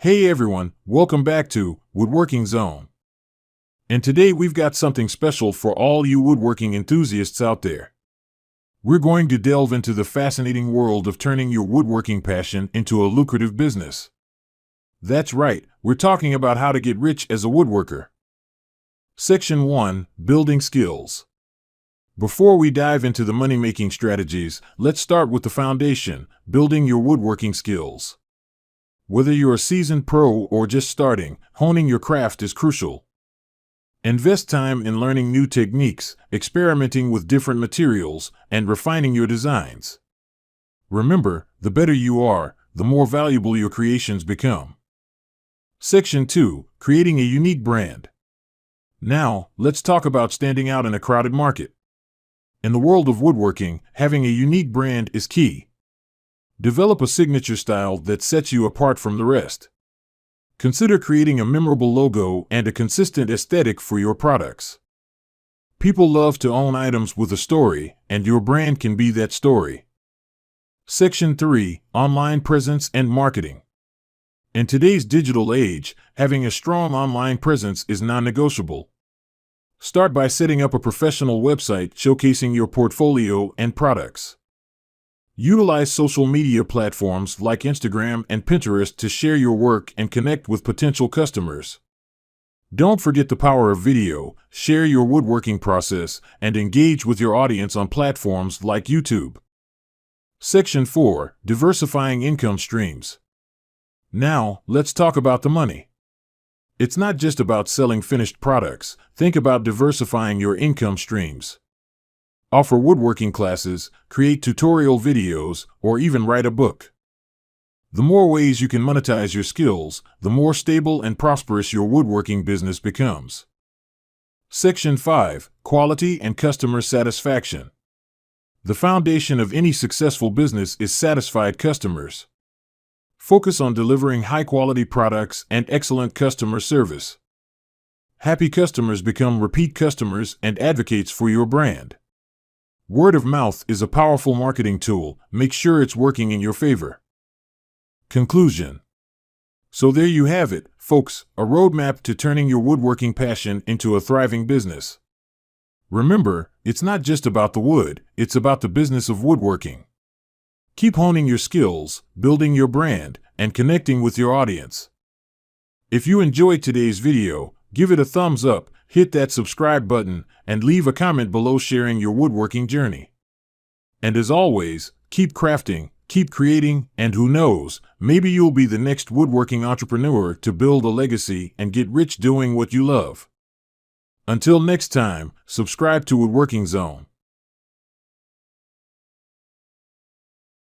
Hey everyone, welcome back to Woodworking Zone. And today we've got something special for all you woodworking enthusiasts out there. We're going to delve into the fascinating world of turning your woodworking passion into a lucrative business. That's right, we're talking about how to get rich as a woodworker. Section 1: Building Skills. Before we dive into the money-making strategies, let's start with the foundation: building your woodworking skills. Whether you're a seasoned pro or just starting, honing your craft is crucial. Invest time in learning new techniques, experimenting with different materials, and refining your designs. Remember, the better you are, the more valuable your creations become. Section 2: Creating a unique brand. Now, let's talk about standing out in a crowded market. In the world of woodworking, having a unique brand is key. Develop a signature style that sets you apart from the rest. Consider creating a memorable logo and a consistent aesthetic for your products. People love to own items with a story, and your brand can be that story. Section 3: Online Presence and Marketing. In today's digital age, having a strong online presence is non-negotiable. Start by setting up a professional website showcasing your portfolio and products. Utilize social media platforms like Instagram and Pinterest to share your work and connect with potential customers. Don't forget the power of video. Share your woodworking process and engage with your audience on platforms like YouTube. Section 4: Diversifying income streams. Now, let's talk about the money. It's not just about selling finished products. Think about diversifying your income streams. Offer woodworking classes, create tutorial videos, or even write a book. The more ways you can monetize your skills, the more stable and prosperous your woodworking business becomes. Section 5: Quality and Customer Satisfaction. The foundation of any successful business is satisfied customers. Focus on delivering high-quality products and excellent customer service. Happy customers become repeat customers and advocates for your brand. Word of mouth is a powerful marketing tool. Make sure it's working in your favor. Conclusion. So there you have it, folks, a roadmap to turning your woodworking passion into a thriving business. Remember, it's not just about the wood, it's about the business of woodworking. Keep honing your skills, building your brand, and connecting with your audience. If you enjoyed today's video, give it a thumbs up, hit that subscribe button, and leave a comment below sharing your woodworking journey. And as always, keep crafting, keep creating, and who knows, maybe you'll be the next woodworking entrepreneur to build a legacy and get rich doing what you love. Until next time, subscribe to Woodworking Zone.